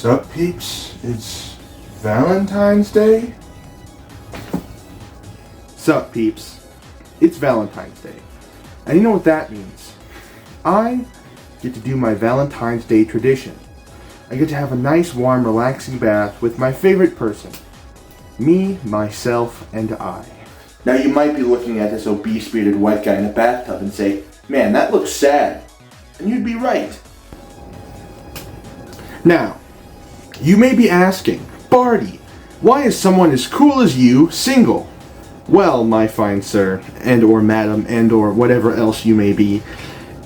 Sup, peeps? It's Valentine's Day? Sup, peeps? It's Valentine's Day. And you know what that means? I get to do my Valentine's Day tradition. I get to have a nice, warm, relaxing bath with my favorite person. Me, myself, and I. Now you might be looking at this obese, bearded white guy in a bathtub and say, "Man, that looks sad." And you'd be right. Now, you may be asking, "Bardy, why is someone as cool as you single?" Well, my fine sir, and or madam, and or whatever else you may be,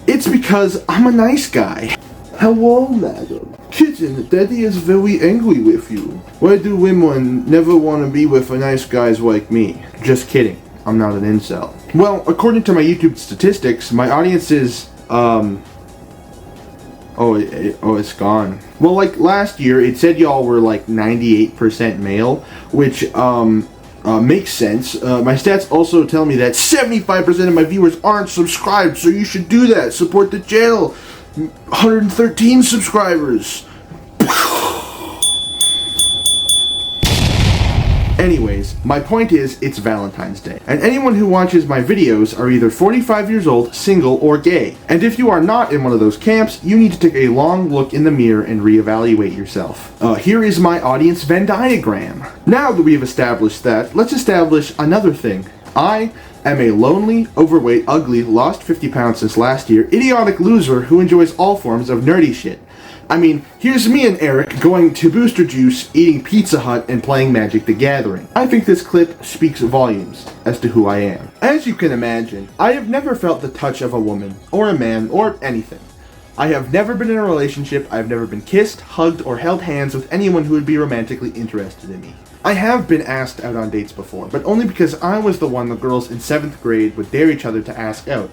it's because I'm a nice guy. Hello, madam. Kitten, daddy is very angry with you. Why do women never want to be with a nice guys like me? Just kidding. I'm not an incel. Well, according to my YouTube statistics, my audience is, it's gone. Well, like last year, it said y'all were like 98% male, which, makes sense. My stats also tell me that 75% of my viewers aren't subscribed, so you should do that. Support the channel. 113 subscribers. Anyways, my point is, it's Valentine's Day. And anyone who watches my videos are either 45 years old, single, or gay. And if you are not in one of those camps, you need to take a long look in the mirror and reevaluate yourself. Here is my audience Venn diagram. Now that we have established that, let's establish another thing. I am a lonely, overweight, ugly, lost 50 pounds since last year, idiotic loser who enjoys all forms of nerdy shit. I mean, here's me and Eric going to Booster Juice, eating Pizza Hut, and playing Magic the Gathering. I think this clip speaks volumes as to who I am. As you can imagine, I have never felt the touch of a woman, or a man, or anything. I have never been in a relationship, I have never been kissed, hugged, or held hands with anyone who would be romantically interested in me. I have been asked out on dates before, but only because I was the one the girls in 7th grade would dare each other to ask out,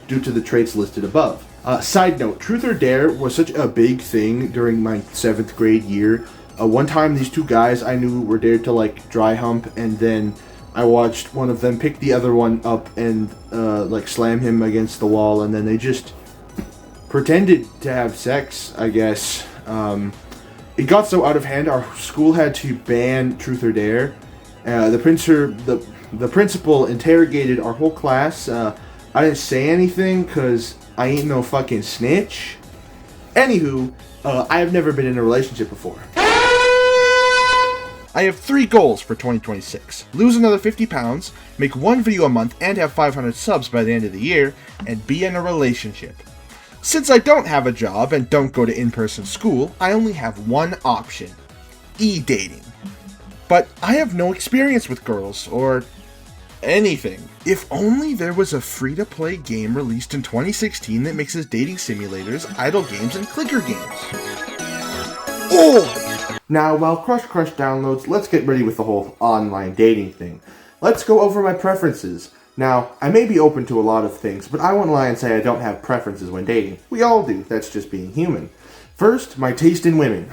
due to the traits listed above. Side note, Truth or Dare was such a big thing during my 7th grade year. One time these two guys I knew were dared to like dry hump, and then I watched one of them pick the other one up and like slam him against the wall, and then they just pretended to have sex, I guess. It got so out of hand, our school had to ban Truth or Dare. The principal interrogated our whole class. I didn't say anything because I ain't no fucking snitch. Anywho, I have never been in a relationship before. I have 3 goals for 2026. Lose another 50 pounds, make 1 video a month, and have 500 subs by the end of the year, and be in a relationship. Since I don't have a job and don't go to in-person school, I only have one option: e-dating. But I have no experience with girls, or anything. If only there was a free-to-play game released in 2016 that mixes dating simulators, idle games, and clicker games. Oh! Now, while Crush downloads, let's get ready with the whole online dating thing. Let's go over my preferences. Now, I may be open to a lot of things, but I won't lie and say I don't have preferences when dating. We all do, that's just being human. First, my taste in women.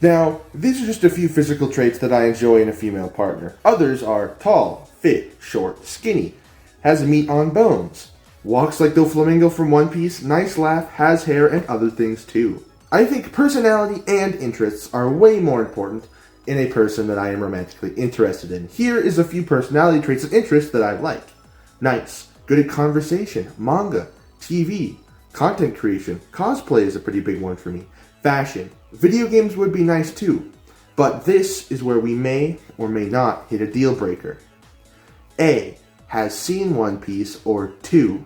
Now, these are just a few physical traits that I enjoy in a female partner. Others are tall, fit, short, skinny, has meat on bones, walks like Doflamingo from One Piece, nice laugh, has hair, and other things too. I think personality and interests are way more important in a person that I am romantically interested in. Here is a few personality traits and interests that I like. Nice, good at conversation, manga, TV, content creation, cosplay is a pretty big one for me, fashion. Video games would be nice too, but this is where we may or may not hit a deal breaker. A, has seen One Piece, or 2,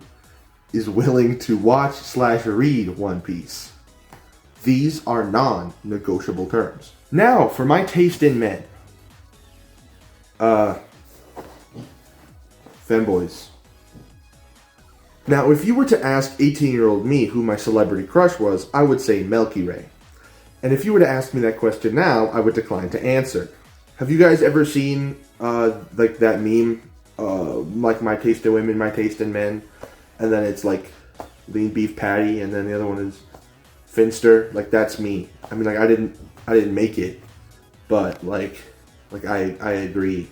is willing to watch/read One Piece. These are non-negotiable terms. Now, for my taste in men. Femboys. Now, if you were to ask 18-year-old me who my celebrity crush was, I would say Milky Ray. And if you were to ask me that question now, I would decline to answer. Have you guys ever seen, like that meme, like my taste in women, my taste in men, and then it's like lean beef patty, and then the other one is Finster? Like, that's me. I mean, like, I didn't make it, but like I agree.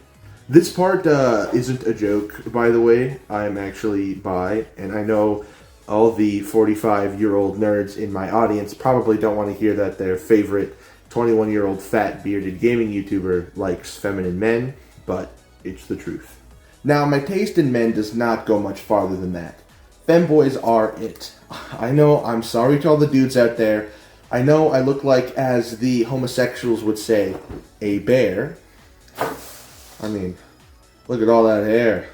This part isn't a joke, by the way. I'm actually bi, and I know all the 45-year-old nerds in my audience probably don't want to hear that their favorite 21-year-old fat bearded gaming YouTuber likes feminine men, but it's the truth. Now, my taste in men does not go much farther than that. Femboys are it. I know, I'm sorry to all the dudes out there. I know I look like, as the homosexuals would say, a bear. I mean, look at all that hair.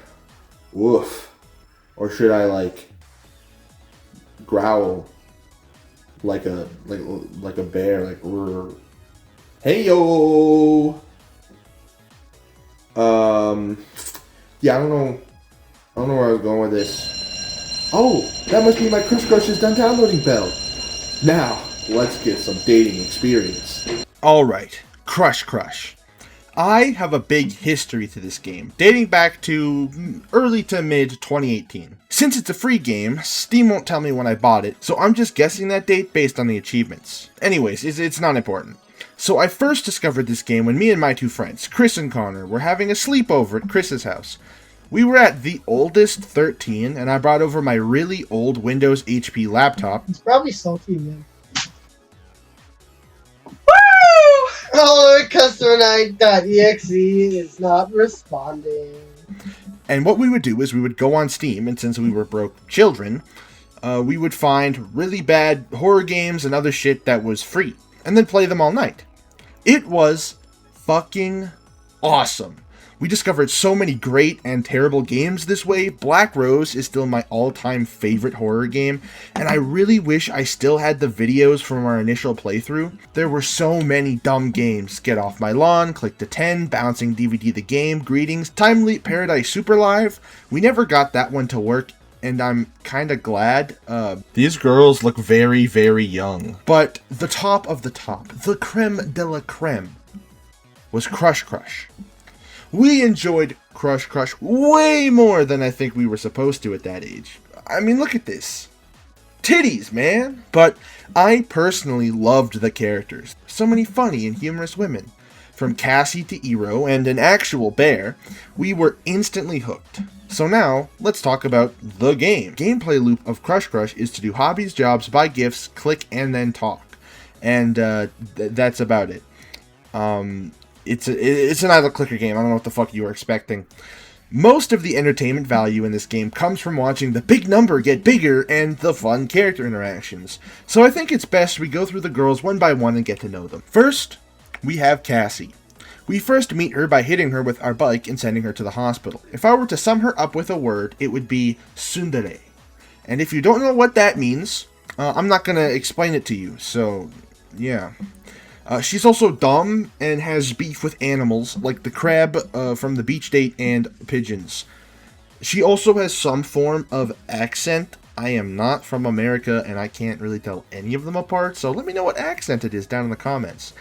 Woof. Or should I, like, growl like a bear, like, rrr. Hey yo. Yeah, I don't know where I was going with this. Oh, that must be my Crush is done downloading bell. Now, let's get some dating experience. Alright, Crush. I have a big history to this game, dating back to early to mid 2018. Since it's a free game, Steam won't tell me when I bought it, so I'm just guessing that date based on the achievements. Anyways, it's not important. So I first discovered this game when me and my two friends, Chris and Connor, were having a sleepover at Chris's house. We were at the oldest 13, and I brought over my really old Windows HP laptop. It's probably salty again. Oh, customer9.exe is not responding. And what we would do is we would go on Steam, and since we were broke children, we would find really bad horror games and other shit that was free, and then play them all night. It was fucking awesome. We discovered so many great and terrible games this way. Black Rose is still my all-time favorite horror game, and I really wish I still had the videos from our initial playthrough. There were so many dumb games. Get Off My Lawn, Click to 10, Bouncing DVD the Game, Greetings, Time Leap Paradise Super Live. We never got that one to work, and I'm kinda glad. These girls look very, very young. But the top of the top, the creme de la creme, was Crush. We enjoyed Crush way more than I think we were supposed to at that age. I mean, look at this. Titties, man! But I personally loved the characters. So many funny and humorous women. From Cassie to Ero and an actual bear, we were instantly hooked. So now, let's talk about the game. Gameplay loop of Crush is to do hobbies, jobs, buy gifts, click, and then talk. And that's about it. It's an idle clicker game. I don't know what the fuck you were expecting. Most of the entertainment value in this game comes from watching the big number get bigger and the fun character interactions. So I think it's best we go through the girls one by one and get to know them. First, we have Cassie. We first meet her by hitting her with our bike and sending her to the hospital. If I were to sum her up with a word, it would be tsundere. And if you don't know what that means, I'm not going to explain it to you, so yeah. She's also dumb and has beef with animals, like the crab from the beach date and pigeons. She also has some form of accent. I am not from America, and I can't really tell any of them apart, so let me know what accent it is down in the comments.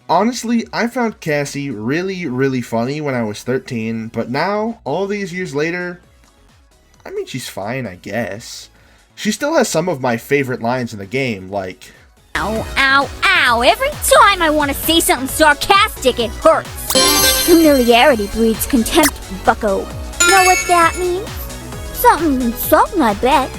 Honestly, I found Cassie really, really funny when I was 13, but now, all these years later, I mean, she's fine, I guess. She still has some of my favorite lines in the game, like, ow, ow, ow! Every time I want to say something sarcastic, it hurts! Familiarity breeds contempt, bucko. Know what that means? Something insulting, I bet.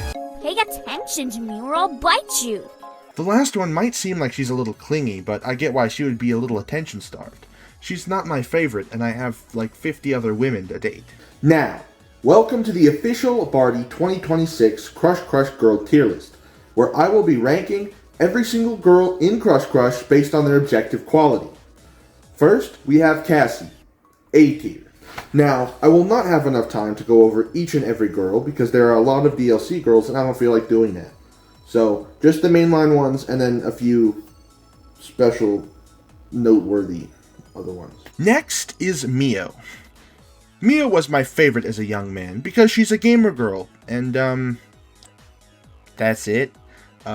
Pay attention to me or I'll bite you. The last one might seem like she's a little clingy, but I get why she would be a little attention-starved. She's not my favorite, and I have like 50 other women to date. Now, welcome to the official Bardy 2026 Crush Girl tier list, where I will be ranking every single girl in Crush based on their objective quality. First, we have Cassie, A tier. Now, I will not have enough time to go over each and every girl because there are a lot of DLC girls and I don't feel like doing that. So, just the mainline ones and then a few special, noteworthy other ones. Next is Mio. Mio was my favorite as a young man because she's a gamer girl, and that's it.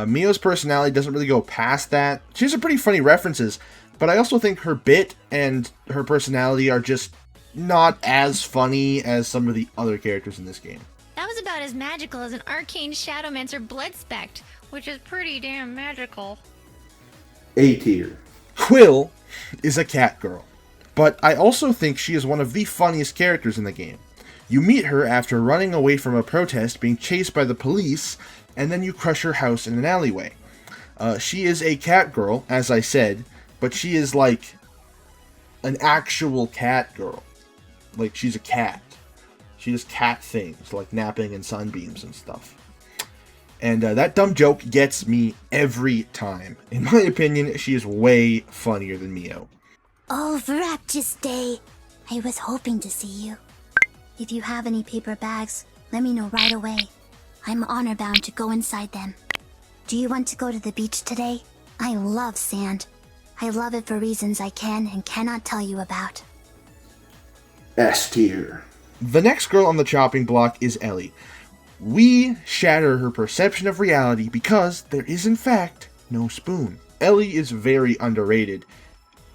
Mio's personality doesn't really go past that. She has some pretty funny references, but I also think her bit and her personality are just not as funny as some of the other characters in this game. That was about as magical as an arcane shadowmancer bloodspect, which is pretty damn magical. A tier. Quill is a cat girl, but I also think she is one of the funniest characters in the game. You meet her after running away from a protest, being chased by the police, and then you crush her house in an alleyway. She is a cat girl, as I said, but she is like an actual cat girl. Like, she's a cat. She does cat things, like napping and sunbeams and stuff. And that dumb joke gets me every time. In my opinion, she is way funnier than Mio. Oh, Raptus Day. I was hoping to see you. If you have any paper bags, let me know right away. I'm honor-bound to go inside them. Do you want to go to the beach today? I love sand. I love it for reasons I can and cannot tell you about. S tier. The next girl on the chopping block is Ellie. We shatter her perception of reality because there is in fact no spoon. Ellie is very underrated.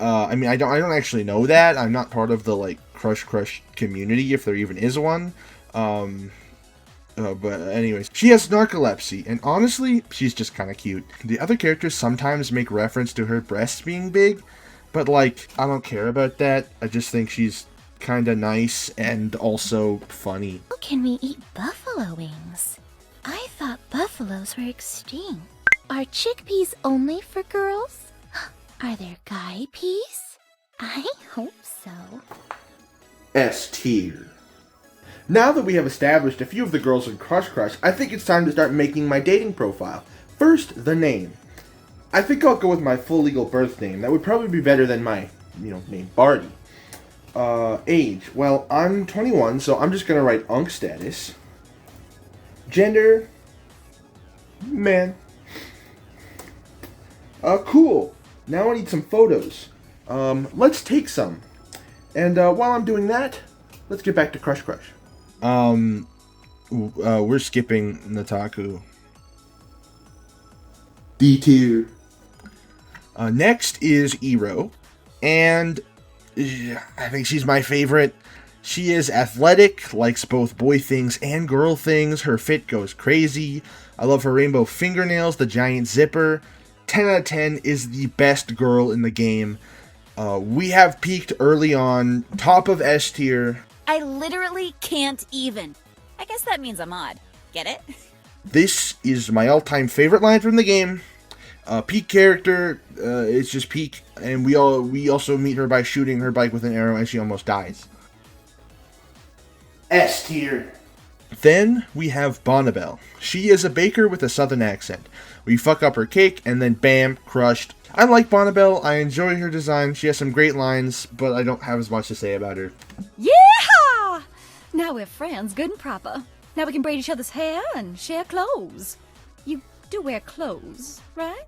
I mean, I don't actually know that. I'm not part of the like Crush community, if there even is one. But anyways, she has narcolepsy, and honestly, she's just kind of cute. The other characters sometimes make reference to her breasts being big, but like, I don't care about that. I just think she's kind of nice and also funny. How can we eat buffalo wings? I thought buffaloes were extinct. Are chickpeas only for girls? Are there guy peas? I hope so. S tier. Now that we have established a few of the girls in Crush, I think it's time to start making my dating profile. First, the name. I think I'll go with my full legal birth name. That would probably be better than my, name, Bardy. Age. Well, I'm 21, so I'm just gonna write Unk status. Gender. Man. Cool. Now I need some photos. Let's take some. And while I'm doing that, let's get back to Crush. We're skipping Nataku. D tier. Next is Iro, and I think she's my favorite. She is athletic, likes both boy things and girl things. Her fit goes crazy. I love her rainbow fingernails, the giant zipper. 10 out of 10 is the best girl in the game. We have peaked early on, top of S tier. I literally can't even. I guess that means I'm odd. Get it? This is my all-time favorite line from the game. Peak character, it's just peak, and we also meet her by shooting her bike with an arrow and she almost dies. S tier. Then we have Bonnabelle. She is a baker with a southern accent. We fuck up her cake and then bam, crushed. I like Bonnabelle, I enjoy her design, she has some great lines, but I don't have as much to say about her. Yeah! Now we're friends, good and proper. Now we can braid each other's hair and share clothes. You do wear clothes, right?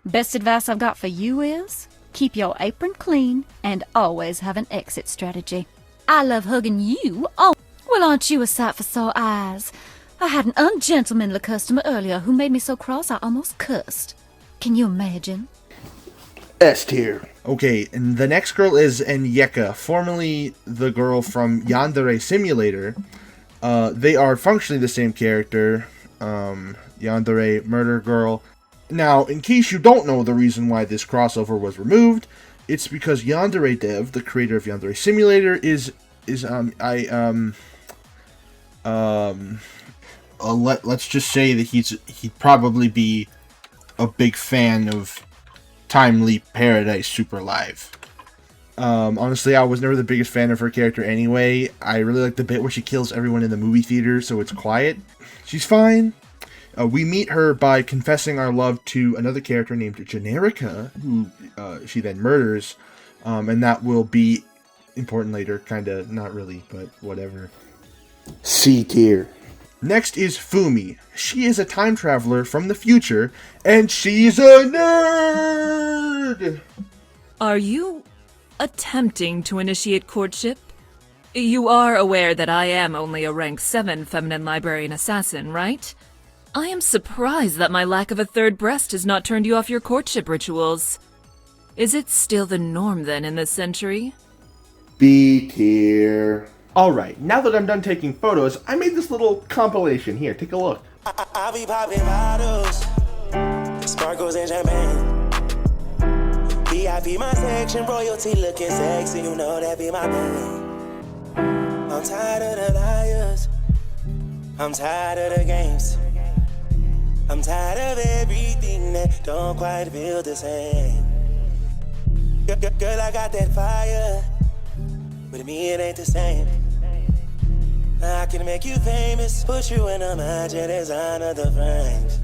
Best advice I've got for you is, keep your apron clean and always have an exit strategy. I love hugging you. Oh, well, aren't you a sight for sore eyes? I had an ungentlemanly customer earlier who made me so cross I almost cursed. Can you imagine? S tier. Okay, and the next girl is Enyeka, formerly the girl from Yandere Simulator. They are functionally the same character. Yandere Murder Girl. Now, in case you don't know the reason why this crossover was removed, it's because Yandere Dev, the creator of Yandere Simulator, let's just say that he'd probably be a big fan of Time Leap Paradise Super Live. Honestly, I was never the biggest fan of her character anyway. I really like the bit where she kills everyone in the movie theater, so it's quiet. She's fine. We meet her by confessing our love to another character named Generica, who she then murders, and that will be important later. Kinda, not really, but whatever. C tier. Next is Fumi. She is a time traveler from the future, and she's a nerd! Are you attempting to initiate courtship? You are aware that I am only a rank 7 feminine librarian assassin, right? I am surprised that my lack of a third breast has not turned you off your courtship rituals. Is it still the norm then in this century? B tier. Alright, now that I'm done taking photos, I made this little compilation. Here, take a look. I be popping bottles, sparkles and champagne. VIP my section, royalty looking sexy, you know that be my thing. I'm tired of the liars. I'm tired of the games. I'm tired of everything that don't quite feel the same. Girl, I got that fire, but to me it ain't the same. I can make you famous, put you in a mansion, design of the frames.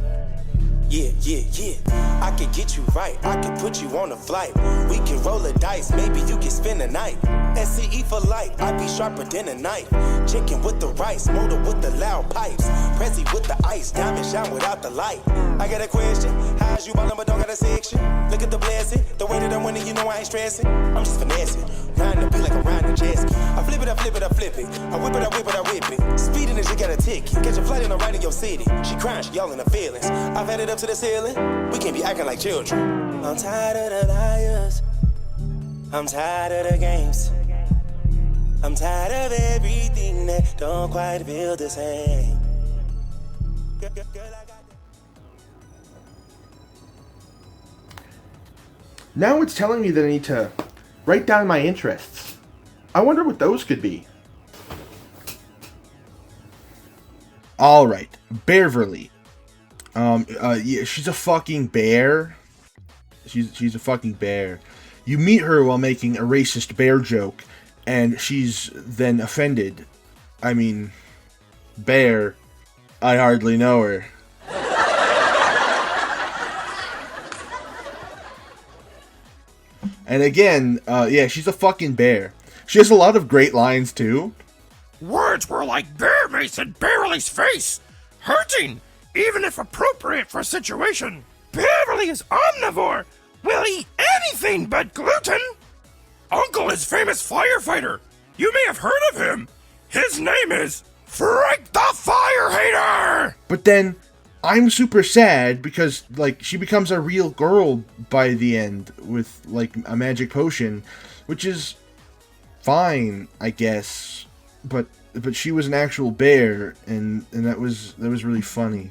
Yeah, yeah, yeah. I can get you right, I can put you on a flight. We can roll the dice, maybe you can spend the night. SCE for life, I be sharper than a knife. Chicken with the rice, motor with the loud pipes. Prezi with the ice, diamond shine without the light. I got a question, how's you ballin' but don't got a section? Look at the blessing, the way that I'm winning, you know I ain't stressing. I'm just finessing, riding the beat like I'm riding a jet ski. I flip it, I flip it, I flip it. I whip it, I whip it, I whip it. Speeding as you got a ticket, catch a flight and I'm right in your city. She crying, she all in her feelings. I've had it up to the ceiling, we can't be acting like children. I'm tired of the liars, I'm tired of the games. I'm tired of everything that don't quite feel the same. Girl, I got that. Now it's telling me that I need to write down my interests. I wonder what those could be. Alright, Beverly. Yeah, she's a fucking bear. She's a fucking bear. You meet her while making a racist bear joke, and she's then offended. I mean, bear, I hardly know her. And again, yeah, she's a fucking bear. She has a lot of great lines, too. Words were like bear mace in Beverly's face, hurting, even if appropriate for a situation. Beverly is omnivore, will eat anything but gluten. Uncle is famous firefighter. You may have heard of him. His name is Frank the Fire Hater. But then, I'm super sad because, like, she becomes a real girl by the end with, like, a magic potion, which is fine, I guess. But she was an actual bear, and that was really funny.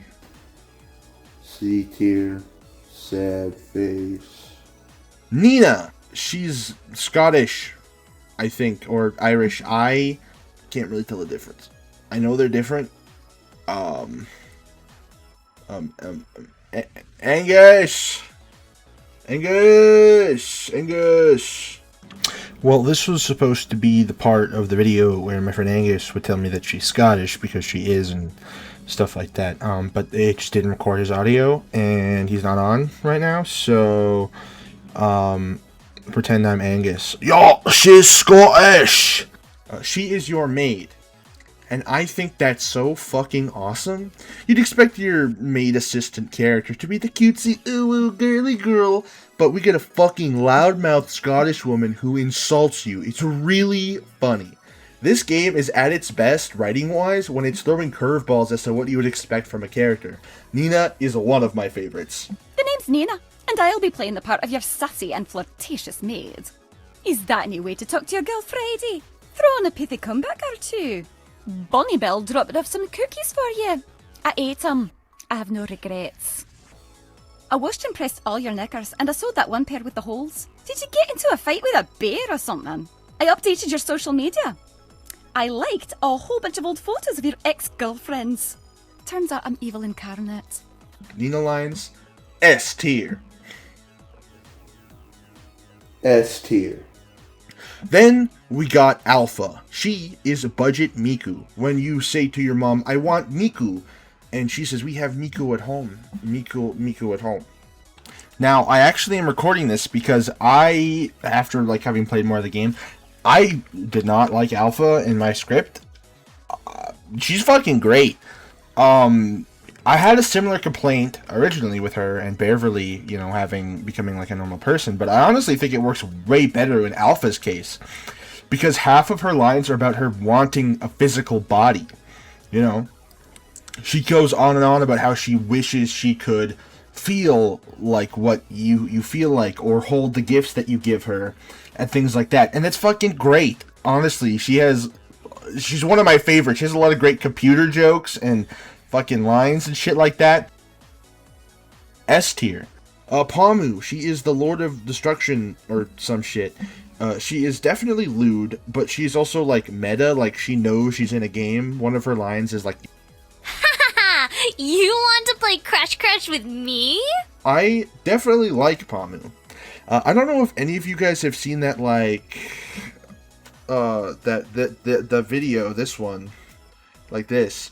C tier, sad face. Nina, she's Scottish, I think, or Irish. I can't really tell the difference. I know they're different. Angus. Well, this was supposed to be the part of the video where my friend Angus would tell me that she's Scottish, because she is, and stuff like that. But it just didn't record his audio, and he's not on right now, so, pretend I'm Angus. Yo, she's Scottish! She is your maid. And I think that's so fucking awesome. You'd expect your maid assistant character to be the cutesy, ooh, girly girl, but we get a fucking loudmouth Scottish woman who insults you. It's really funny. This game is at its best, writing-wise, when it's throwing curveballs as to what you would expect from a character. Nina is one of my favorites. The name's Nina, and I'll be playing the part of your sassy and flirtatious maid. Is that any way to talk to your girl Friday? Throw on a pithy comeback or two. Bonnie Bell dropped off some cookies for you. I ate them. I have no regrets. I washed and pressed all your knickers, and I sewed that one pair with the holes. Did you get into a fight with a bear or something? I updated your social media. I liked a whole bunch of old photos of your ex-girlfriends. Turns out I'm evil incarnate. Nina lines, S tier. S tier. Then we got Alpha. She is a budget Miku. When you say to your mom, I want Miku, and she says, we have Miku at home. Miku at home. Now, I actually am recording this because I, after like having played more of the game, I did not like Alpha in my script. She's fucking great. I had a similar complaint originally with her and Beverly, you know, becoming like a normal person, but I honestly think it works way better in Alpha's case, because half of her lines are about her wanting a physical body, you know. She goes on and on about how she wishes she could feel like what you feel like, or hold the gifts that you give her, and things like that, and it's fucking great. Honestly, she's one of my favorites. She has a lot of great computer jokes and fucking lines and shit like that. S tier. Pamu, she is the Lord of Destruction or some shit. She is definitely lewd, but she's also like meta, like she knows she's in a game. One of her lines is like, Haha! You want to play Crush Crush with me? I definitely like Pamu. I don't know if any of you guys have seen that, like, the video, this one, like this,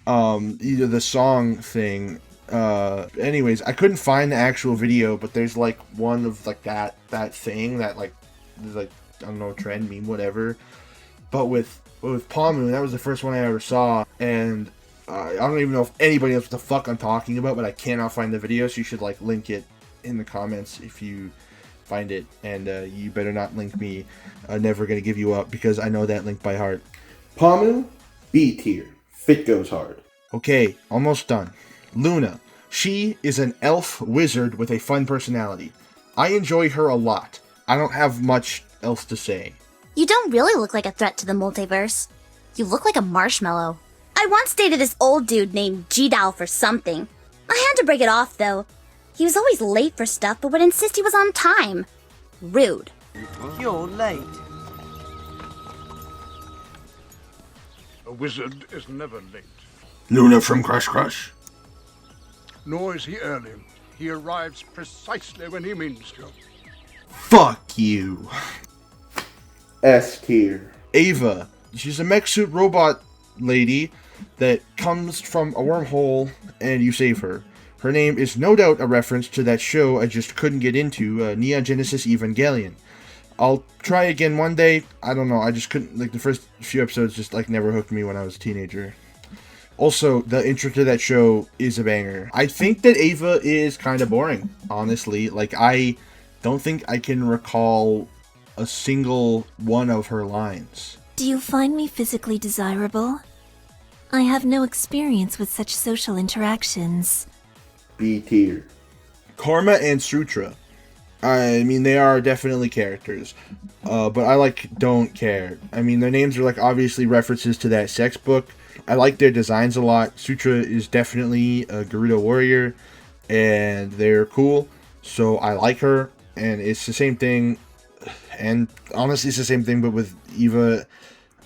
either the song thing. Anyways, I couldn't find the actual video, but there's like one of like that thing that like is like, I don't know, trend meme, whatever. But with Pamu, that was the first one I ever saw, and I don't even know if anybody knows what the fuck I'm talking about, but I cannot find the video, so you should like link it in the comments if you find it, and you better not link me. Never gonna give you up, because I know that link by heart. Pamu, B tier. Fit goes hard. Okay, almost done. Luna. She is an elf wizard with a fun personality. I enjoy her a lot. I don't have much else to say. You don't really look like a threat to the multiverse. You look like a marshmallow. I once dated this old dude named G-Dal for something. I had to break it off, though. He was always late for stuff, but would insist he was on time. Rude. You're late. A wizard is never late. Luna from Crush Crush. Nor is he early. He arrives precisely when he means to. Fuck you. S tier. Ava. She's a mech suit robot lady that comes from a wormhole and you save her. Her name is no doubt a reference to that show I just couldn't get into, Neon Genesis Evangelion. I'll try again one day. I don't know, I just couldn't, like, the first few episodes just, like, never hooked me when I was a teenager. Also, the intro to that show is a banger. I think that Ava is kind of boring, honestly. Like, I don't think I can recall a single one of her lines. Do you find me physically desirable? I have no experience with such social interactions. B tier. Karma and Sutra. I mean, they are definitely characters, but I, like, don't care. I mean, their names are, like, obviously references to that sex book. I like their designs a lot. Sutra is definitely a Gerudo warrior, and they're cool, so I like her, and it's the same thing, and honestly, it's the same thing, but with Eva,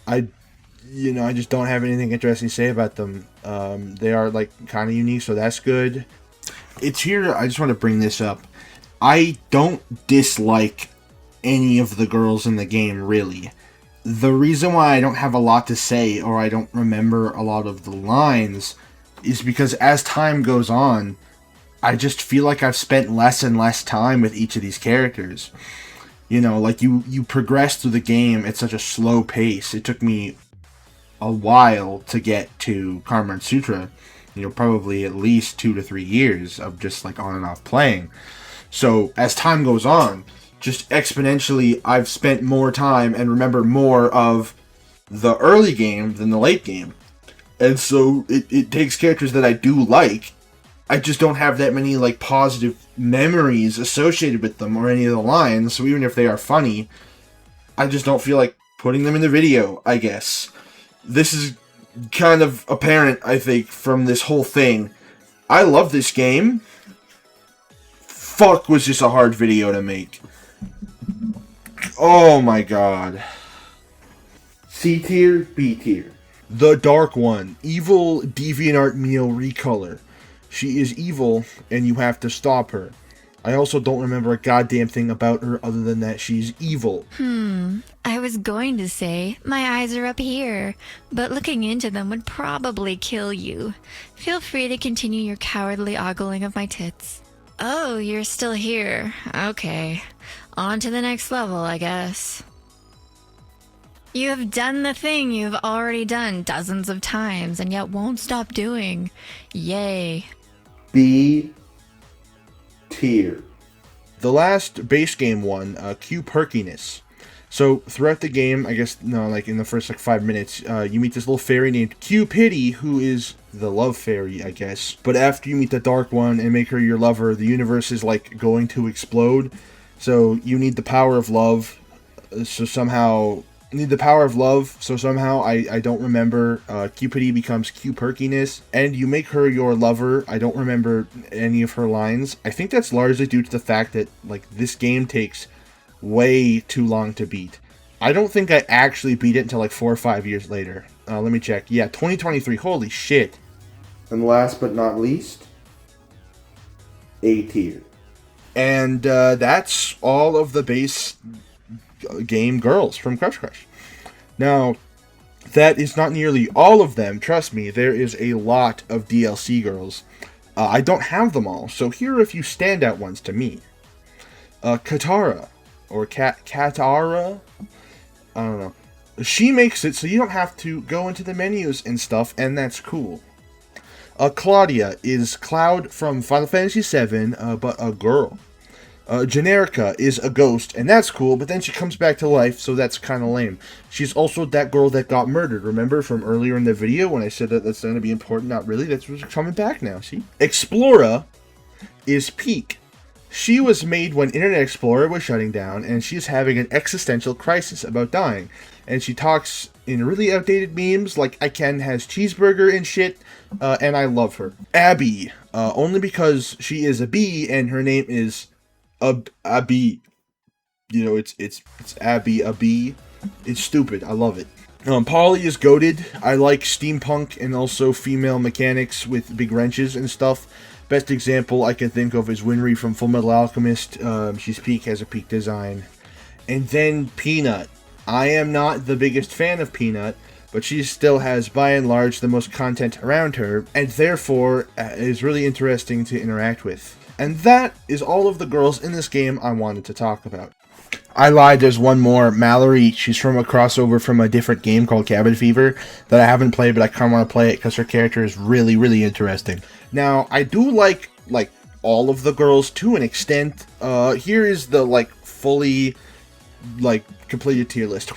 I just don't have anything interesting to say about them. They are, like, kind of unique, so that's good. It's here, I just want to bring this up. I don't dislike any of the girls in the game, really. The reason why I don't have a lot to say, or I don't remember a lot of the lines, is because as time goes on, I just feel like I've spent less and less time with each of these characters. You know, like, you progress through the game at such a slow pace. It took me a while to get to Karma and Sutra. You know, probably at least 2 to 3 years of just, like, on and off playing. So, as time goes on, just exponentially, I've spent more time and remember more of the early game than the late game. And so, it takes characters that I do like. I just don't have that many, like, positive memories associated with them or any of the lines. So, even if they are funny, I just don't feel like putting them in the video, I guess. This is kind of apparent, I think, from this whole thing. I love this game. Fuck, was this a hard video to make. Oh my god. C tier, B tier. The Dark One. Evil DeviantArt Meal recolor. She is evil, and you have to stop her. I also don't remember a goddamn thing about her other than that she's evil. I was going to say, my eyes are up here, but looking into them would probably kill you. Feel free to continue your cowardly ogling of my tits. Oh, you're still here. Okay. On to the next level, I guess. You have done the thing you've already done dozens of times and yet won't stop doing. Yay. B tier. The last base game one, Q Perkiness. So, throughout the game, I guess, no, like, in the first, like, 5 minutes, you meet this little fairy named Cupidity, who is the love fairy, I guess. But after you meet the Dark One and make her your lover, the universe is, like, going to explode. So, you need the power of love, so somehow... I don't remember, Cupidity becomes Q Perkiness, and you make her your lover. I don't remember any of her lines. I think that's largely due to the fact that, like, this game takes way too long to beat. I don't think I actually beat it until like 4 or 5 years later. Let me check. Yeah, 2023. Holy shit. And last but not least, A tier. And that's all of the base game girls from Crush Crush. Now, that is not nearly all of them. Trust me, there is a lot of DLC girls. I don't have them all, so here are a few standout ones to me. Katara, or Katara, I don't know. She makes it so you don't have to go into the menus and stuff, and that's cool. Claudia is Cloud from Final Fantasy VII, but a girl. Generica is a ghost, and that's cool, but then she comes back to life, so that's kind of lame. She's also that girl that got murdered, remember from earlier in the video when I said that that's going to be important? Not really, that's what's coming back now, see? Explora is Peak. She was made when Internet Explorer was shutting down, and she's having an existential crisis about dying. And she talks in really outdated memes, like I Can has cheeseburger and shit, and I love her. Abby, only because she is a bee, and her name is Abby. You know, it's Abby, a bee. It's stupid, I love it. Polly is goated. I like steampunk and also female mechanics with big wrenches and stuff. Best example I can think of is Winry from Fullmetal Alchemist. She's Peak, has a Peak design. And then Peanut. I am not the biggest fan of Peanut, but she still has, by and large, the most content around her, and therefore is really interesting to interact with. And that is all of the girls in this game I wanted to talk about. I lied, there's one more. Mallory, she's from a crossover from a different game called Cabin Fever that I haven't played, but I kind of want to play it because her character is really, really interesting. Now, I do like all of the girls to an extent. Here is the, fully, completed tier list.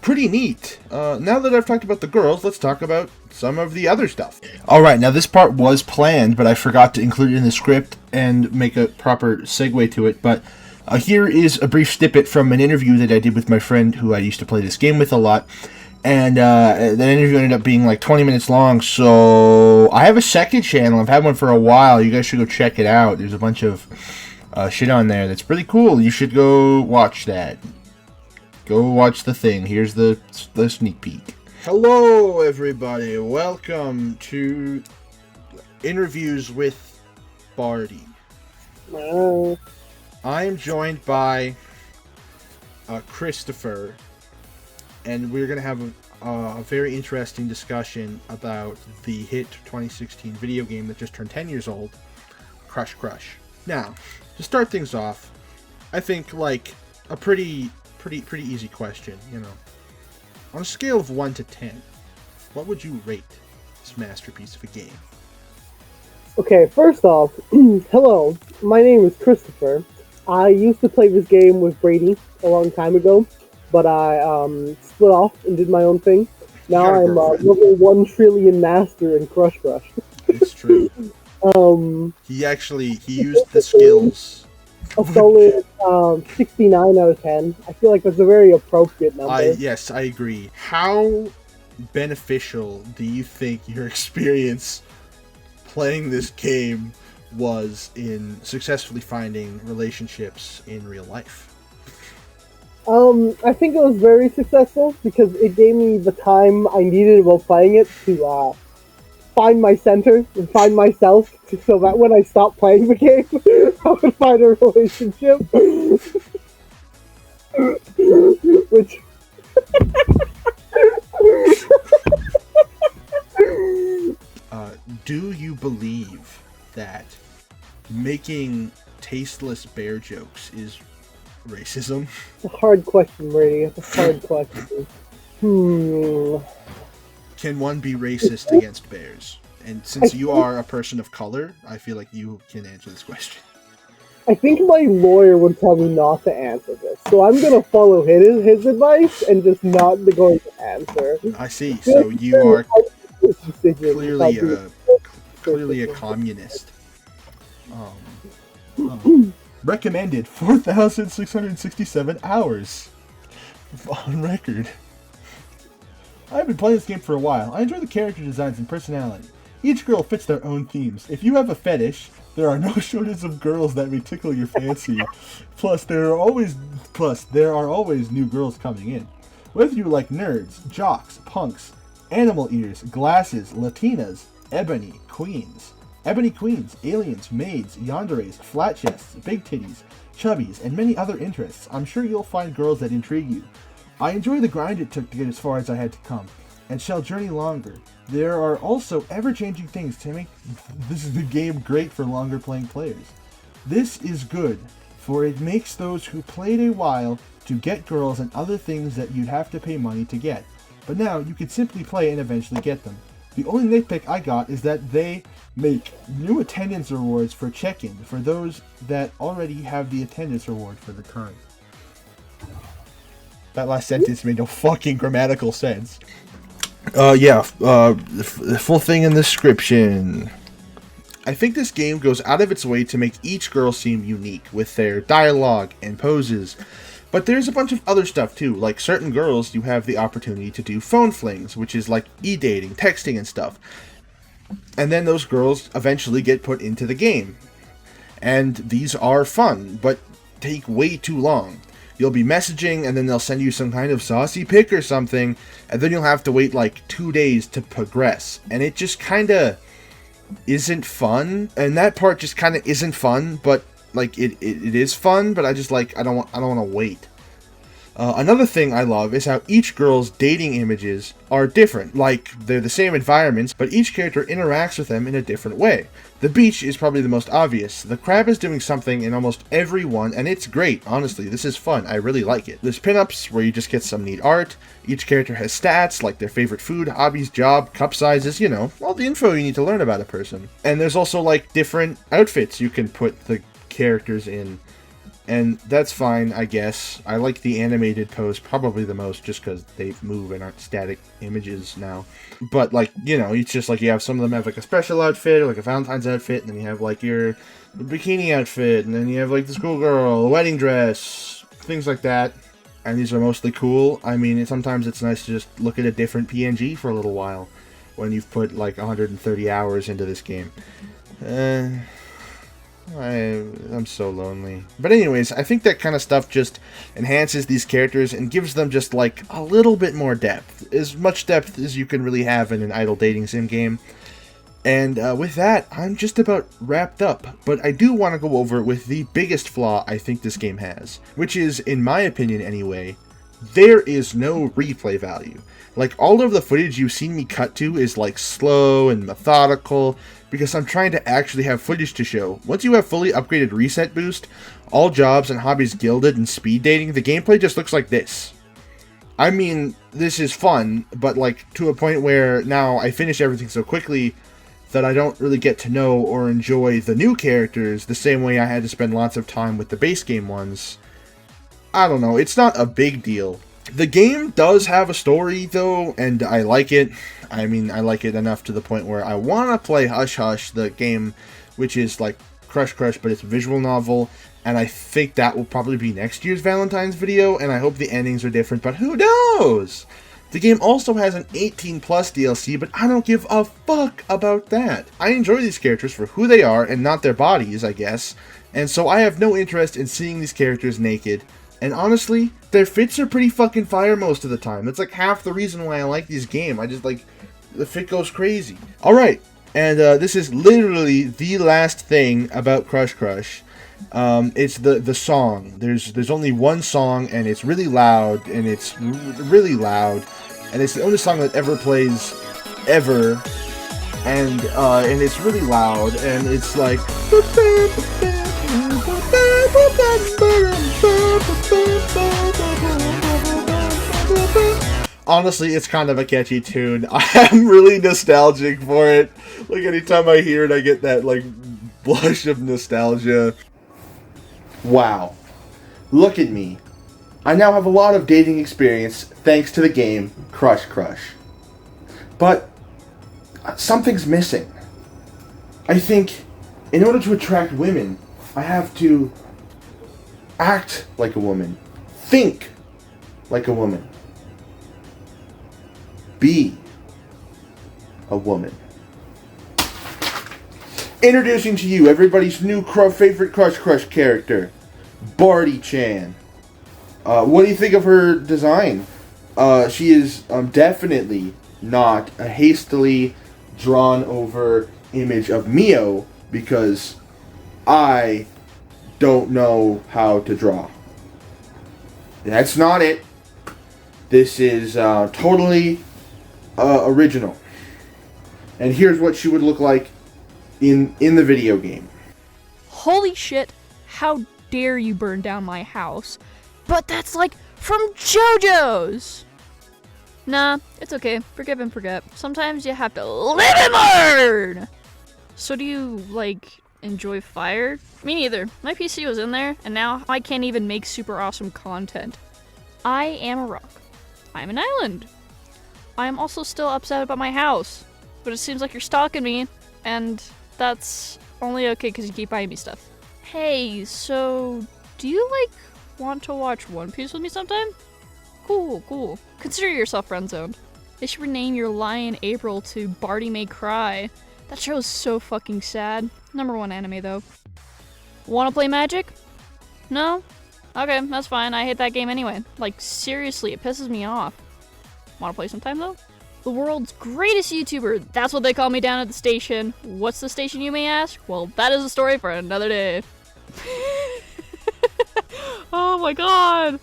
Pretty neat. Now that I've talked about the girls, let's talk about some of the other stuff. Alright, now this part was planned, but I forgot to include it in the script and make a proper segue to it, but here is a brief snippet from an interview that I did with my friend who I used to play this game with a lot. And that interview ended up being 20 minutes long, so I have a second channel. I've had one for a while. You guys should go check it out. There's a bunch of shit on there that's pretty cool. You should go watch that. Go watch the thing. Here's the sneak peek. Hello, everybody. Welcome to Interviews with Bardy. Hello. I am joined by Christopher, and we're going to have a very interesting discussion about the hit 2016 video game that just turned 10 years old, Crush Crush. Now, to start things off, I think a pretty easy question, On a scale of 1 to 10, what would you rate this masterpiece of a game? Okay, first off, hello, my name is Christopher. I used to play this game with Brady a long time ago, but I split off and did my own thing. Now I'm level 1 trillion master in Crush Crush. It's true. He used the skills. A solid 69 out of 10. I feel like that's a very appropriate number. Yes, I agree. How beneficial do you think your experience playing this game was in successfully finding relationships in real life? I think it was very successful because it gave me the time I needed while playing it to find my center and find myself, so that when I stopped playing the game, I would find a relationship. Which... do you believe that making tasteless bear jokes is racism? It's a hard question, Brady. It's a hard question. Can one be racist against bears? And since you are a person of color, I feel like you can answer this question. I think my lawyer would tell me not to answer this, so I'm going to follow his advice and just not going to answer. I see. So you are clearly a communist. Recommended 4,667 hours on record. I've been playing this game for a while. I enjoy the character designs and personality. Each girl fits their own themes. If you have a fetish, There are no shortage of girls that may tickle your fancy. Plus, there are always new girls coming in. Whether you like nerds, jocks, punks, animal ears, glasses, Latinas, ebony queens, aliens, maids, yanderes, flat chests, big titties, chubbies, and many other interests, I'm sure you'll find girls that intrigue you. I enjoy the grind it took to get as far as I had to come, and shall journey longer. There are also ever-changing things to make this is the game great for longer playing players. This is good, for it makes those who played a while to get girls and other things that you'd have to pay money to get. But now you can simply play and eventually get them. The only nitpick I got is that they make new attendance rewards for check-in for those that already have the attendance reward for the time. That last sentence made no fucking grammatical sense. The full thing in the description. I think this game goes out of its way to make each girl seem unique with their dialogue and poses. But there's a bunch of other stuff too, like certain girls you have the opportunity to do phone flings, which is like e-dating, texting and stuff. And then those girls eventually get put into the game. And these are fun, but take way too long. You'll be messaging and then they'll send you some kind of saucy pic or something, and then you'll have to wait like 2 days to progress. And it just kinda isn't fun. And that part just kinda isn't fun, but like it is fun, but I don't want to wait. Another thing I love is how each girl's dating images are different. Like, they're the same environments, but each character interacts with them in a different way. The beach is probably the most obvious. The crab is doing something in almost every one, and it's great. Honestly, this is fun. I really like it. There's pinups where you just get some neat art. Each character has stats, like their favorite food, hobbies, job, cup sizes, all the info you need to learn about a person. And there's also, like, different outfits you can put the characters in. And that's fine, I guess. I like the animated pose probably the most, just because they move and aren't static images now. But, like, it's just like you have some of them have, like, a special outfit, or, like, a Valentine's outfit, and then you have, like, your bikini outfit, and then you have, like, the schoolgirl, a wedding dress, things like that. And these are mostly cool. I mean, sometimes it's nice to just look at a different PNG for a little while, when you've put, like, 130 hours into this game. I'm so lonely. But anyways, I think that kind of stuff just enhances these characters and gives them just like a little bit more depth. As much depth as you can really have in an idle dating sim game. And with that, I'm just about wrapped up. But I do want to go over with the biggest flaw I think this game has. Which is, in my opinion anyway, there is no replay value. Like, all of the footage you've seen me cut to is like slow and methodical, because I'm trying to actually have footage to show. Once you have fully upgraded reset boost, all jobs and hobbies gilded, and speed dating, the gameplay just looks like this. I mean, this is fun, but like to a point where now I finish everything so quickly that I don't really get to know or enjoy the new characters the same way I had to spend lots of time with the base game ones. I don't know, it's not a big deal. The game does have a story, though, and I like it. I mean, I like it enough to the point where I want to play Hush Hush, the game, which is like Crush Crush, but it's a visual novel, and I think that will probably be next year's Valentine's video, and I hope the endings are different, but who knows? The game also has an 18+ DLC, but I don't give a fuck about that. I enjoy these characters for who they are, and not their bodies, I guess, and so I have no interest in seeing these characters naked. And honestly, their fits are pretty fucking fire most of the time. That's like half the reason why I like this game. I just like, the fit goes crazy. Alright, and this is literally the last thing about Crush Crush. It's the song. There's only one song, and it's really loud, and it's really loud. And it's the only song that ever plays, ever. And it's really loud, and it's like... Honestly, it's kind of a catchy tune. I'm really nostalgic for it. Like, anytime I hear it, I get that, like, blush of nostalgia. Wow. Look at me. I now have a lot of dating experience thanks to the game Crush Crush. But something's missing. I think in order to attract women, I have to act like a woman, think like a woman, be a woman. Introducing to you everybody's new favorite Crush Crush character, Bardy-chan. What do you think of her design? She is definitely not a hastily drawn over image of Mio, because I don't know how to draw. That's not it. This is totally original. And here's what she would look like in the video game. Holy shit, how dare you burn down my house? But that's like from JoJo's! Nah, it's okay. Forgive and forget. Sometimes you have to live and learn! So do you, like, enjoy fire? Me neither. My PC was in there, and now I can't even make super awesome content. I am a rock. I'm an island. I am also still upset about my house. But it seems like you're stalking me, and that's only okay because you keep buying me stuff. Hey, so do you, like, want to watch One Piece with me sometime? Cool. Consider yourself friend-zoned. They should rename your lion April to Bardy May Cry. That show is so fucking sad. #1 anime, though. Wanna play Magic? No? Okay, that's fine. I hate that game anyway. Like, seriously, it pisses me off. Wanna play sometime, though? The world's greatest YouTuber. That's what they call me down at the station. What's the station, you may ask? Well, that is a story for another day. Oh my god.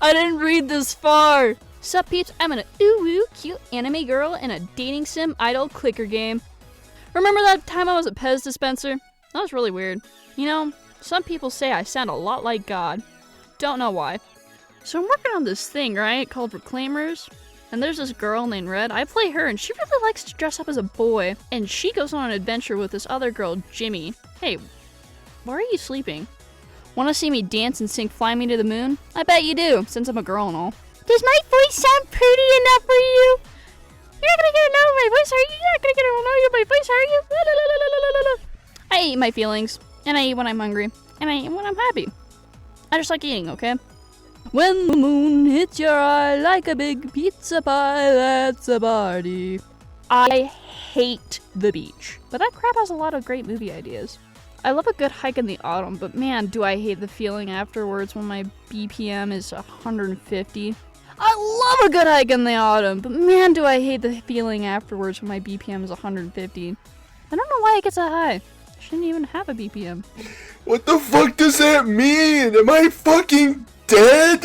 I didn't read this far. Sup, peeps? I'm an ooh-woo cute anime girl in a dating sim idol clicker game. Remember that time I was a Pez dispenser? That was really weird. You know, some people say I sound a lot like God. Don't know why. So I'm working on this thing, right, called Reclaimers. And there's this girl named Red. I play her, and she really likes to dress up as a boy. And she goes on an adventure with this other girl, Jimmy. Hey, why are you sleeping? Want to see me dance and sing Fly Me to the Moon? I bet you do, since I'm a girl and all. Does my voice sound pretty enough for you? You're not gonna get to know my voice, are you? You're not gonna get to know my voice, are you? La, la, la, la, la, la, la. I eat my feelings, and I eat when I'm hungry, and I eat when I'm happy. I just like eating, okay? When the moon hits your eye like a big pizza pie, that's a party. I hate the beach, but that crap has a lot of great movie ideas. I love a good hike in the autumn, but man, do I hate the feeling afterwards when my BPM is 150. I love a good hike in the autumn, but man, do I hate the feeling afterwards when my BPM is 150. I don't know why it gets that high. I shouldn't even have a BPM. What the fuck does that mean? Am I fucking dead?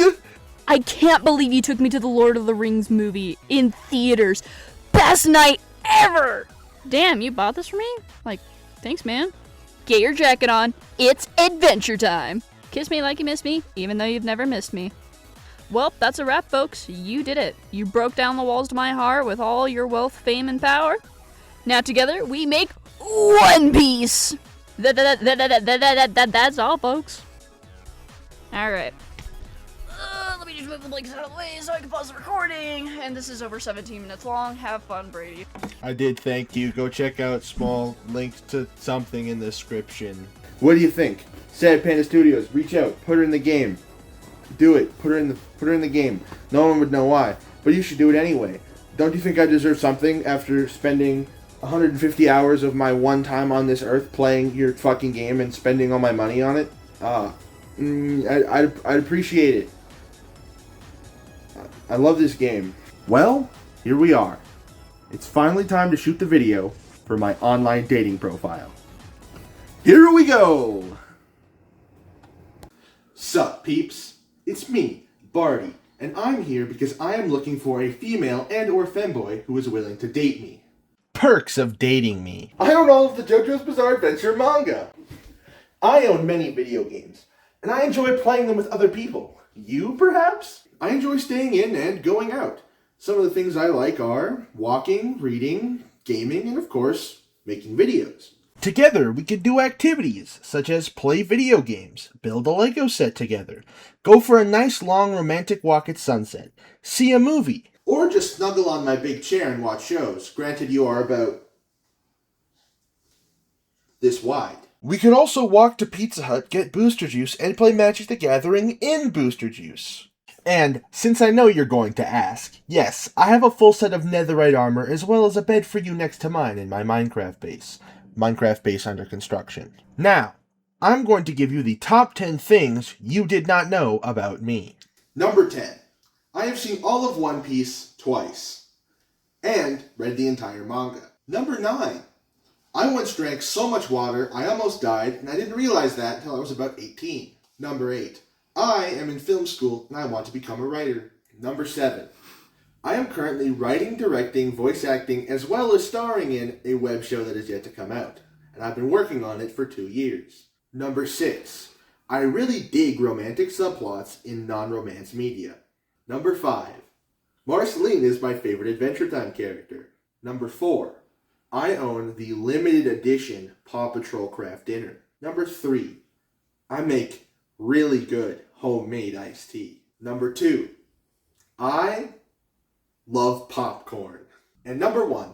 I can't believe you took me to the Lord of the Rings movie in theaters. Best night ever! Damn, you bought this for me? Like, thanks, man. Get your jacket on. It's adventure time. Kiss me like you miss me, even though you've never missed me. Well, that's a wrap, folks. You did it. You broke down the walls to my heart with all your wealth, fame, and power. Now together, we make One Piece. That's all, folks. Alright. Let me just move the blinks out of the way so I can pause the recording. And this is over 17 minutes long. Have fun, Brady. I did, thank you. Go check out small links to something in the description. What do you think? Sad Panda Studios, reach out, put her in the game. Do it. Put her in the game. No one would know why, but you should do it anyway. Don't you think I deserve something after spending 150 hours of my one time on this earth playing your fucking game and spending all my money on it? I'd appreciate it. I love this game. Well, here we are. It's finally time to shoot the video for my online dating profile. Here we go! Sup, peeps? It's me, Bardy, and I'm here because I am looking for a female and or femboy who is willing to date me. Perks of dating me. I own all of the JoJo's Bizarre Adventure manga. I own many video games, and I enjoy playing them with other people. You, perhaps? I enjoy staying in and going out. Some of the things I like are walking, reading, gaming, and of course, making videos. Together, we could do activities such as play video games, build a Lego set together, go for a nice long romantic walk at sunset, see a movie, or just snuggle on my big chair and watch shows, granted you are about this wide. We could also walk to Pizza Hut, get Booster Juice, and play Magic the Gathering in Booster Juice. And, since I know you're going to ask, yes, I have a full set of netherite armor as well as a bed for you next to mine in my Minecraft base. Minecraft base under construction. Now, I'm going to give you the top 10 things you did not know about me. Number 10. I have seen all of One Piece twice. And read the entire manga. Number 9. I once drank so much water I almost died, and I didn't realize that until I was about 18. Number 8. I am in film school and I want to become a writer. Number 7. I am currently writing, directing, voice acting, as well as starring in a web show that is yet to come out. And I've been working on it for 2 years. Number 6. I really dig romantic subplots in non-romance media. Number 5. Marceline is my favorite Adventure Time character. Number 4. I own the limited edition Paw Patrol craft dinner. Number 3. I make really good homemade iced tea. Number 2. I love popcorn. And number 1.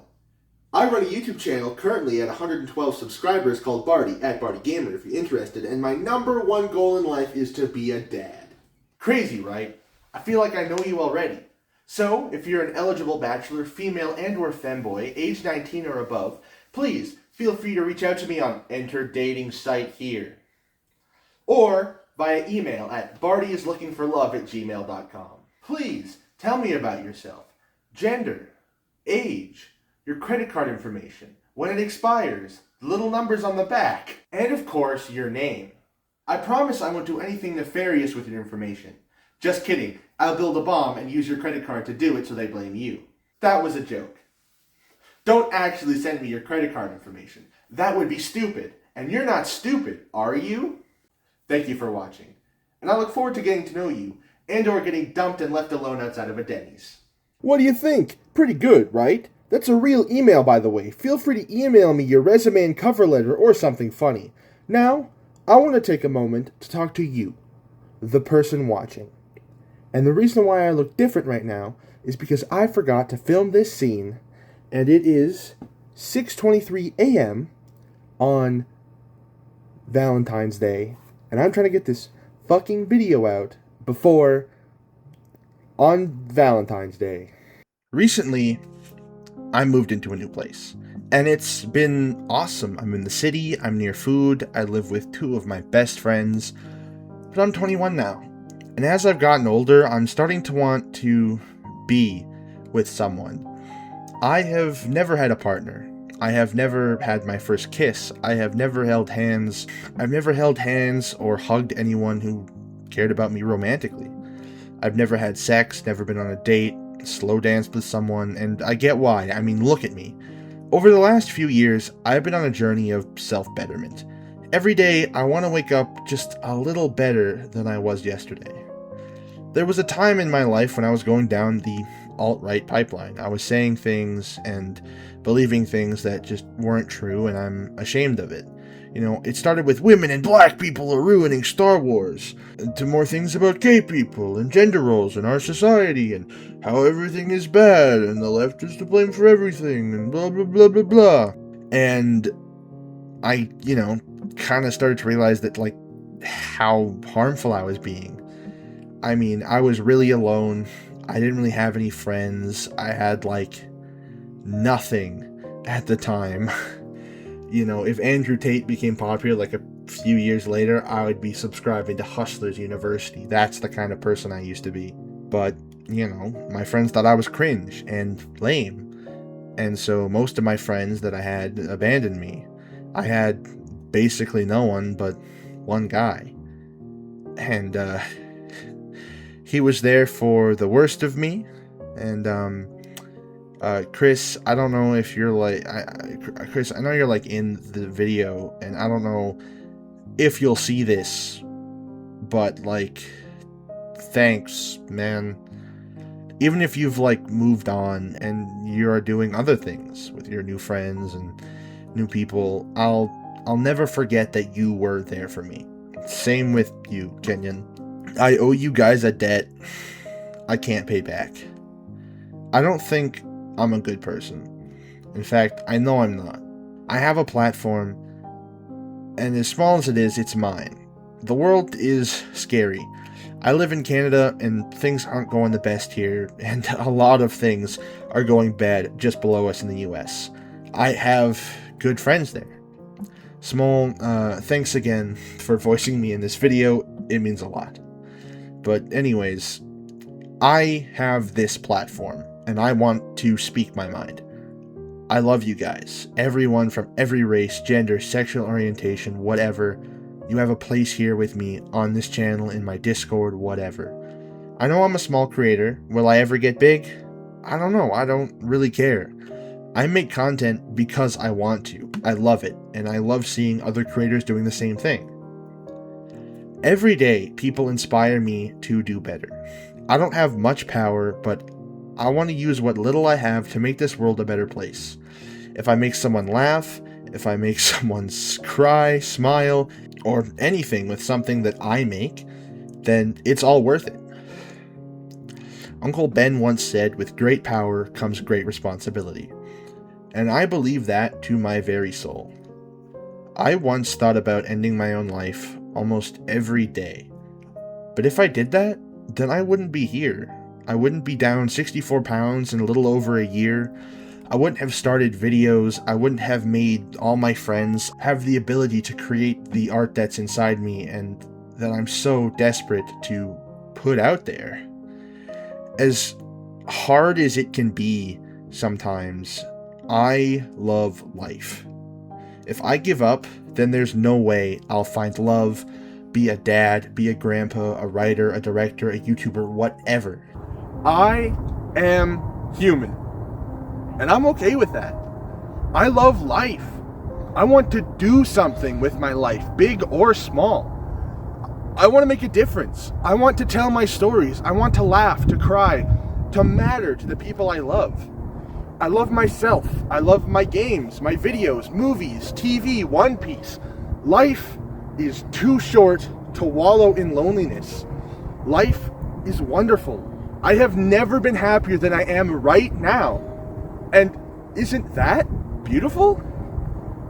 I run a YouTube channel currently at 112 subscribers called Bardy, at Bardy Gamer if you're interested, and my number 1 goal in life is to be a dad. Crazy, right? I feel like I know you already. So, if you're an eligible bachelor, female and or femboy, age 19 or above, please feel free to reach out to me on Enter Dating Site here. Or via email at bardyislooking4love@gmail.com. Please tell me about yourself. Gender, age, your credit card information, when it expires, the little numbers on the back, and of course, your name. I promise I won't do anything nefarious with your information. Just kidding. I'll build a bomb and use your credit card to do it so they blame you. That was a joke. Don't actually send me your credit card information. That would be stupid. And you're not stupid, are you? Thank you for watching. And I look forward to getting to know you and or getting dumped and left alone outside of a Denny's. What do you think? Pretty good, right? That's a real email, by the way. Feel free to email me your resume and cover letter or something funny. Now, I want to take a moment to talk to you, the person watching. And the reason why I look different right now is because I forgot to film this scene, and it is 6:23 a.m. on Valentine's Day, and I'm trying to get this fucking video out on Valentine's Day. Recently, I moved into a new place, and it's been awesome. I'm in the city, I'm near food, I live with 2 of my best friends, but I'm 21 now. And as I've gotten older, I'm starting to want to be with someone. I have never had a partner. I have never had my first kiss. I have never held hands. I've never held hands or hugged anyone who cared about me romantically. I've never had sex, never been on a date, slow danced with someone, and I get why. I mean, look at me. Over the last few years, I've been on a journey of self-betterment. Every day, I want to wake up just a little better than I was yesterday. There was a time in my life when I was going down the alt-right pipeline. I was saying things and believing things that just weren't true, and I'm ashamed of it. You know, it started with women and black people are ruining Star Wars, to more things about gay people and gender roles in our society, and how everything is bad, and the left is to blame for everything, and blah blah blah blah blah. And I, kind of started to realize that, how harmful I was being. I mean, I was really alone. I didn't really have any friends. I had, nothing at the time. If Andrew Tate became popular, a few years later, I would be subscribing to Hustlers University. That's the kind of person I used to be. But, my friends thought I was cringe and lame. And so most of my friends that I had abandoned me. I had basically no one but one guy. And, he was there for the worst of me, and, Chris, I don't know if you're Chris, I know you're in the video, and I don't know if you'll see this, but thanks, man. Even if you've moved on and you're doing other things with your new friends and new people, I'll never forget that you were there for me. Same with you, Kenyon. I owe you guys a debt I can't pay back. I don't think I'm a good person. In fact, I know I'm not. I have a platform, and as small as it is, it's mine. The world is scary. I live in Canada, and things aren't going the best here, and a lot of things are going bad just below us in the US. I have good friends there. Small, thanks again for voicing me in this video. It means a lot. But anyways, I have this platform, and I want to speak my mind. I love you guys. Everyone from every race, gender, sexual orientation, whatever. You have a place here with me on this channel, in my Discord, whatever. I know I'm a small creator. Will I ever get big? I don't know. I don't really care. I make content because I want to. I love it, and I love seeing other creators doing the same thing. Every day, people inspire me to do better. I don't have much power, but I want to use what little I have to make this world a better place. If I make someone laugh, if I make someone cry, smile, or anything with something that I make, then it's all worth it. Uncle Ben once said, with great power comes great responsibility. And I believe that to my very soul. I once thought about ending my own life almost every day. But if I did that, then I wouldn't be here. I wouldn't be down 64 pounds in a little over a year. I wouldn't have started videos. I wouldn't have made all my friends have the ability to create the art that's inside me and that I'm so desperate to put out there. As hard as it can be sometimes, I love life. If I give up, then there's no way I'll find love, be a dad, be a grandpa, a writer, a director, a YouTuber, whatever. I am human, and I'm okay with that. I love life. I want to do something with my life, big or small. I want to make a difference. I want to tell my stories. I want to laugh, to cry, to matter to the people I love. I love myself. I love my games, my videos, movies, TV, One Piece. Life is too short to wallow in loneliness. Life is wonderful. I have never been happier than I am right now. And isn't that beautiful?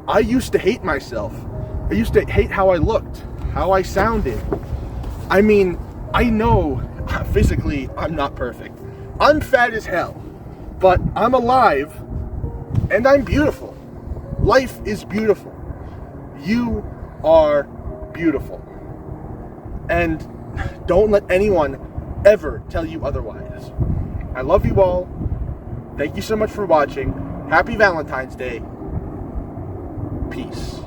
I used to hate myself. I used to hate how I looked, how I sounded. I mean, I know physically I'm not perfect. I'm fat as hell, but I'm alive and I'm beautiful. Life is beautiful. You are beautiful. And don't let anyone ever tell you otherwise. I love you all. Thank you so much for watching. Happy Valentine's Day. Peace.